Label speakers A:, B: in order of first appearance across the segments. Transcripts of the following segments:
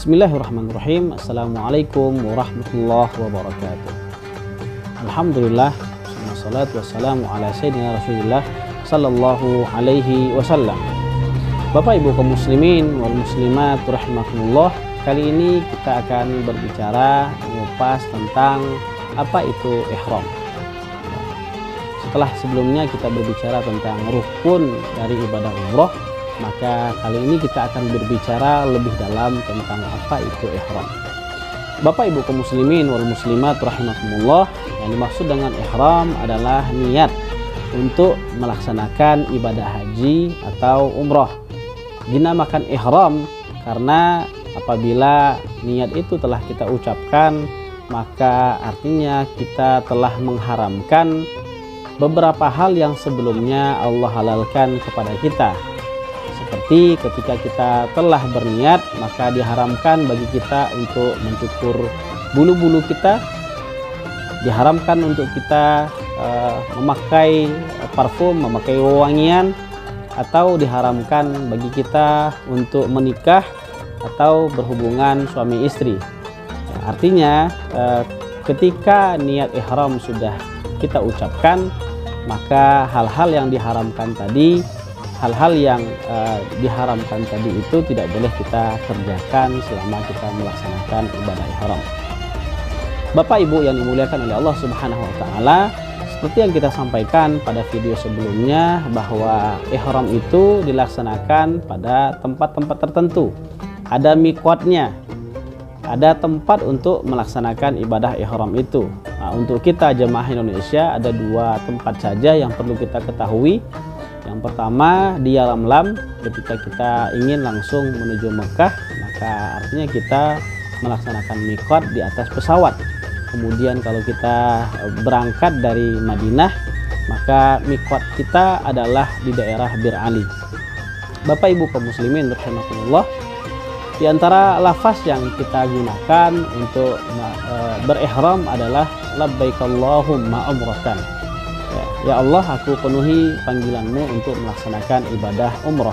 A: Bismillahirrahmanirrahim. Assalamualaikum warahmatullahi wabarakatuh. Alhamdulillah, wassalatu wassalamu ala sayyidina Rasulillah sallallahu alaihi wasallam. Bapak Ibu kaum muslimin wal muslimat rahimakumullah, kali ini kita akan berbicara mengupas tentang apa itu ihram. Setelah sebelumnya kita berbicara tentang rukun dari ibadah umroh, maka kali ini kita akan berbicara lebih dalam tentang apa itu ihram. Bapak Ibu kaum muslimin wal muslimat rahimakumullah, yang dimaksud dengan ihram adalah niat untuk melaksanakan ibadah haji atau umroh. Dinamakan ihram karena apabila niat itu telah kita ucapkan, maka artinya kita telah mengharamkan beberapa hal yang sebelumnya Allah halalkan kepada kita. Seperti ketika kita telah berniat, maka diharamkan bagi kita untuk mencukur bulu-bulu kita, diharamkan untuk kita memakai parfum, memakai wewangian, atau diharamkan bagi kita untuk menikah atau berhubungan suami istri. Artinya ketika niat ihram sudah kita ucapkan, maka hal-hal yang diharamkan tadi, itu tidak boleh kita kerjakan selama kita melaksanakan ibadah ihram. Bapak Ibu yang dimuliakan oleh Allah Subhanahu wa taala, seperti yang kita sampaikan pada video sebelumnya bahwa ihram itu dilaksanakan pada tempat-tempat tertentu. Ada miqatnya, ada tempat untuk melaksanakan ibadah ihram itu. Nah, untuk kita jemaah Indonesia ada dua tempat saja yang perlu kita ketahui. Yang pertama di Yalamlam, ketika kita ingin langsung menuju Mekah, maka artinya kita melaksanakan miqat di atas pesawat. Kemudian kalau kita berangkat dari Madinah, maka miqat kita adalah di daerah Bir Ali. Bapak Ibu kaum muslimin rahimakumullah, di antara lafaz yang kita gunakan untuk berihram adalah labbaik Allahumma umratan. Ya Allah, aku penuhi panggilanmu untuk melaksanakan ibadah umroh.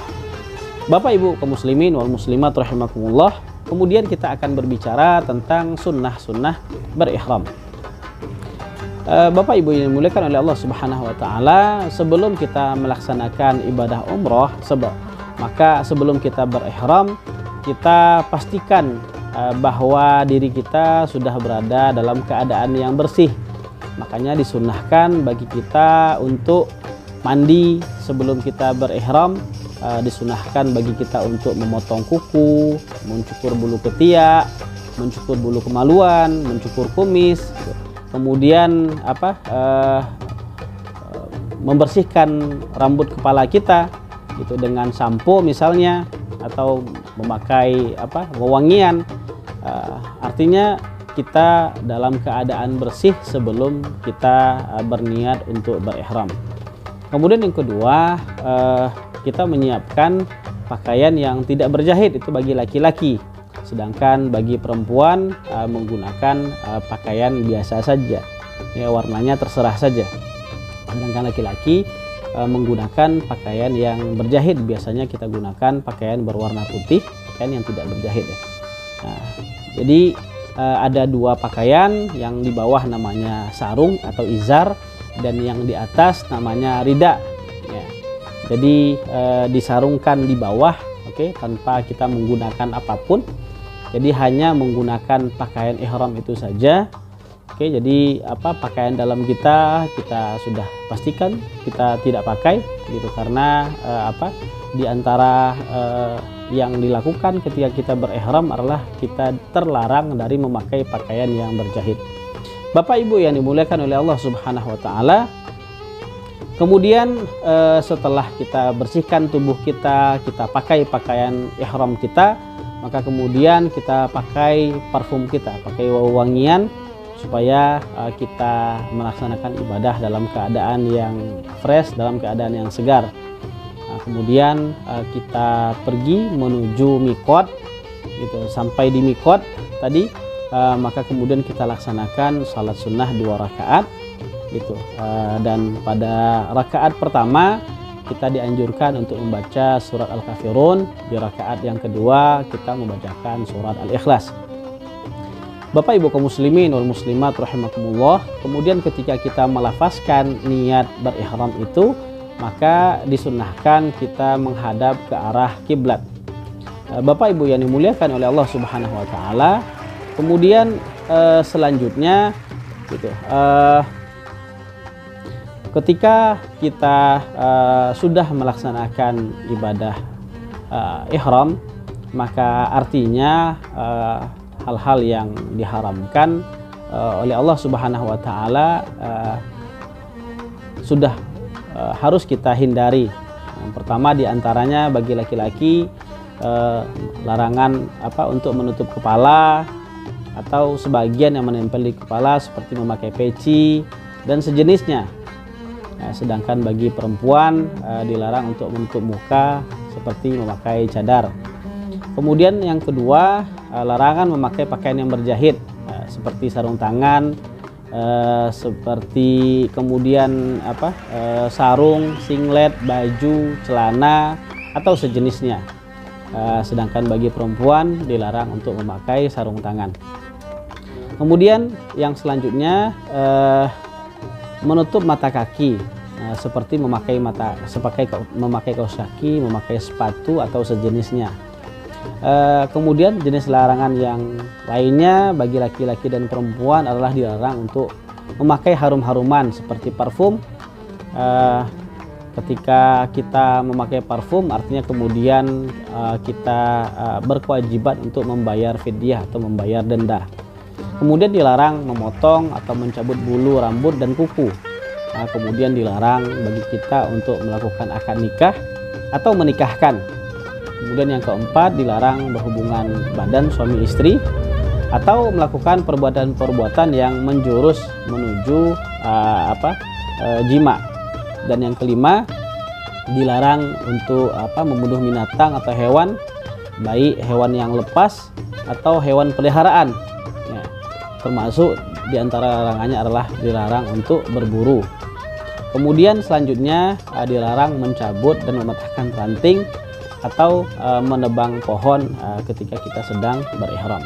A: Bapak Ibu kaum muslimin wal muslimat rahimakumullah, kemudian kita akan berbicara tentang sunnah-sunnah berihram. Bapak Ibu yang dimuliakan oleh Allah Subhanahu wa taala, sebelum kita melaksanakan ibadah umroh, maka sebelum kita berihram, kita pastikan bahwa diri kita sudah berada dalam keadaan yang bersih. Makanya disunnahkan bagi kita untuk mandi sebelum kita berihram, disunnahkan bagi kita untuk memotong kuku, mencukur bulu ketiak, mencukur bulu kemaluan, mencukur kumis, kemudian membersihkan rambut kepala kita gitu dengan sampo misalnya, atau memakai wewangian. Artinya kita dalam keadaan bersih sebelum kita berniat untuk berihram. Kemudian yang kedua, kita menyiapkan pakaian yang tidak berjahit, itu bagi laki-laki. Sedangkan bagi perempuan menggunakan pakaian biasa saja, ya, warnanya terserah saja. Sedangkan laki-laki menggunakan pakaian yang berjahit. Biasanya kita gunakan pakaian berwarna putih, pakaian yang tidak berjahit, ya. Nah, jadi ada dua pakaian, yang di bawah namanya sarung atau izar, dan yang di atas namanya rida, ya. Jadi disarungkan di bawah, tanpa kita menggunakan apapun. Jadi hanya menggunakan pakaian ihram itu saja. Jadi pakaian dalam kita sudah pastikan kita tidak pakai gitu, karena di antara yang dilakukan ketika kita berihram adalah kita terlarang dari memakai pakaian yang berjahit. Bapak Ibu yang dimuliakan oleh Allah Subhanahu wa taala, kemudian setelah kita bersihkan tubuh kita, kita pakai pakaian ihram kita, maka kemudian kita pakai parfum kita, pakai wewangian, supaya kita melaksanakan ibadah dalam keadaan yang fresh, dalam keadaan yang segar. Nah, kemudian kita pergi menuju miqat gitu. Sampai di miqat tadi, maka kemudian kita laksanakan salat sunnah 2 rakaat gitu. Dan pada rakaat pertama kita dianjurkan untuk membaca surat Al-Kafirun. Di rakaat yang kedua kita membacakan surat Al-Ikhlas. Bapak Ibu kaum muslimin wal muslimat rahimakumullah, kemudian ketika kita melafazkan niat berihram itu, maka disunnahkan kita menghadap ke arah kiblat. Bapak Ibu yang dimuliakan oleh Allah Subhanahu wa taala, kemudian selanjutnya gitu, ketika kita sudah melaksanakan ibadah ihram, maka artinya hal-hal yang diharamkan oleh Allah Subhanahu wa taala sudah harus kita hindari. Yang pertama diantaranya bagi laki-laki larangan untuk menutup kepala atau sebagian yang menempel di kepala seperti memakai peci dan sejenisnya. Sedangkan bagi perempuan dilarang untuk menutup muka seperti memakai cadar. Kemudian yang kedua, larangan memakai pakaian yang berjahit seperti sarung tangan, seperti kemudian sarung, singlet, baju, celana atau sejenisnya. Sedangkan bagi perempuan dilarang untuk memakai sarung tangan. Kemudian yang selanjutnya menutup mata kaki, seperti memakai kaos kaki, memakai sepatu atau sejenisnya. Kemudian jenis larangan yang lainnya bagi laki-laki dan perempuan adalah dilarang untuk memakai harum-haruman seperti parfum. Ketika kita memakai parfum, artinya kemudian kita berkewajiban untuk membayar fidyah atau membayar denda. Kemudian dilarang memotong atau mencabut bulu rambut dan kuku. Kemudian dilarang bagi kita untuk melakukan akad nikah atau menikahkan. Kemudian yang keempat, dilarang berhubungan badan suami istri atau melakukan perbuatan-perbuatan yang menjurus menuju jima. Dan yang kelima, dilarang untuk membunuh binatang atau hewan, baik hewan yang lepas atau hewan peliharaan. Termasuk diantara larangannya adalah dilarang untuk berburu. Kemudian selanjutnya dilarang mencabut dan mematahkan ranting atau menebang pohon ketika kita sedang berihram.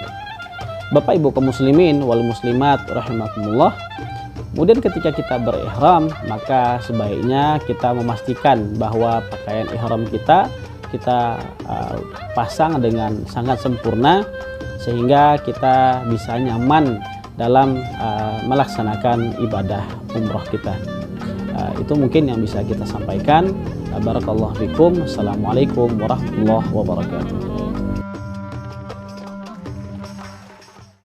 A: Bapak Ibu kaum muslimin wal muslimat rahimakumullah, kemudian ketika kita berihram, maka sebaiknya kita memastikan bahwa pakaian ihram kita pasang dengan sangat sempurna sehingga kita bisa nyaman dalam melaksanakan ibadah umroh kita. Itu mungkin yang bisa kita sampaikan. Barakallahu fikum. Assalamualaikum warahmatullahi wabarakatuh.